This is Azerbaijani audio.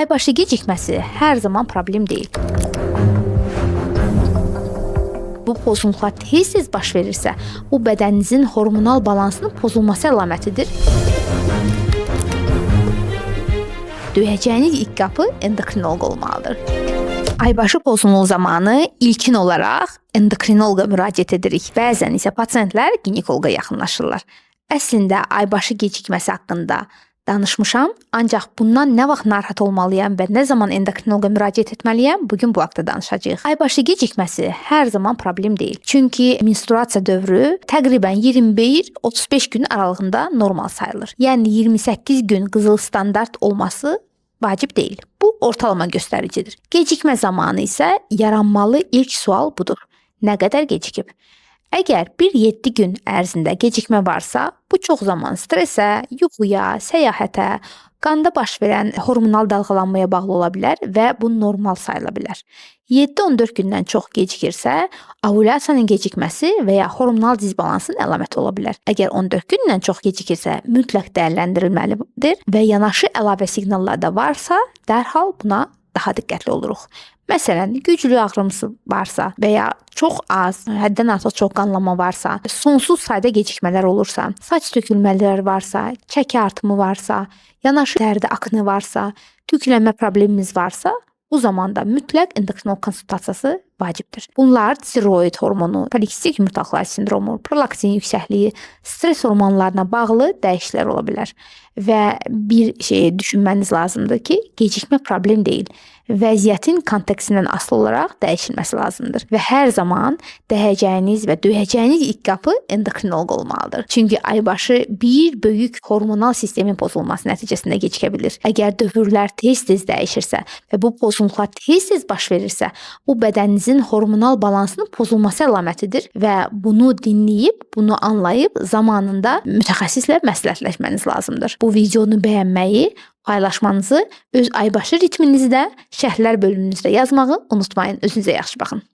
Aybaşı gecikməsi hər zaman problem deyil. Bu pozuntular tez-tez baş verirsə, bu bədəninizin hormonal balansının pozulması əlamətidir. Döyəcəyiniz ilk qapı endokrinoloq olmalıdır. Aybaşı pozunluğu zamanı ilkin olaraq endokrinoloqa müraciət edirik. Bəzən isə pasientlər ginekoloqa yaxınlaşırlar. Əslində aybaşı gecikməsi haqqında danışmışam, ancaq bundan nə vaxt narahat olmalıyam və nə zaman endokrinoloqa müraciət etməliyəm, bugün bu haqqda danışacağıq. Aybaşı gecikməsi hər zaman problem deyil. Çünki menstruasiya dövrü təqribən 21-35 gün aralığında normal sayılır. Yəni 28 gün qızıl standart olması vacib deyil. Bu ortalama göstəricidir. Gecikmə zamanı isə yaranmalı ilk sual budur. Nə qədər gecikib? Əgər 1-7 gün ərzində gecikmə varsa, bu çox zaman stressə, yuxuya, səyahətə, qanda baş verən hormonal dalğalanmaya bağlı ola bilər və bu normal sayıla bilər. 7-14 gündən çox gecikirsə, ovulyasiyanın gecikməsi və ya hormonal disbalansın əlaməti ola bilər. Əgər 14 gündən çox gecikirsə, mütləq dəyərləndirilməlidir və yanaşı əlavə siqnallar da varsa, dərhal buna daha diqqətli oluruq. Məsələn, güclü ağrımsı varsa və ya çox az, həddən artıq çox qanlama varsa, sonsuz sayda gecikmələr olursa, saç tökülmələri varsa, çəki artımı varsa, yanaşı dəridə akne varsa, tüklənmə problemimiz varsa, bu zamanda mütləq endokrinoloq konsultasiyası vacibdir. Bunlar tiroid hormonu, polikistik yumurtaqlar sindromu, prolaktin yüksəkliyi, stres hormonlarına bağlı dəyişikliklər ola bilər. Və bir şeyi düşünməniz lazımdır ki, gecikmə problem deyil. Vəziyyətin kontekstindən asılı olaraq dəyişilməsi lazımdır və hər zaman dəyəcəyiniz və döyəcəyiniz ilk qapı endokrinoloq olmalıdır. Çünki aybaşı bir böyük hormonal sistemin pozulması nəticəsində gecikə bilir. Əgər dövrlər tez-tez dəyişirsə və bu pozuntular tez-tez baş verirsə, bu bədəninizin hormonal balansının pozulması əlamətidir və bunu dinləyib, bunu anlayıb zamanında mütəxəssislə məsləhətləşməniz lazımdır. Bu videonu bəyənməyi, paylaşmanızı, öz aybaşı ritminizi də şərhlər bölümünüzdə yazmağı unutmayın. Özünüzə yaxşı baxın.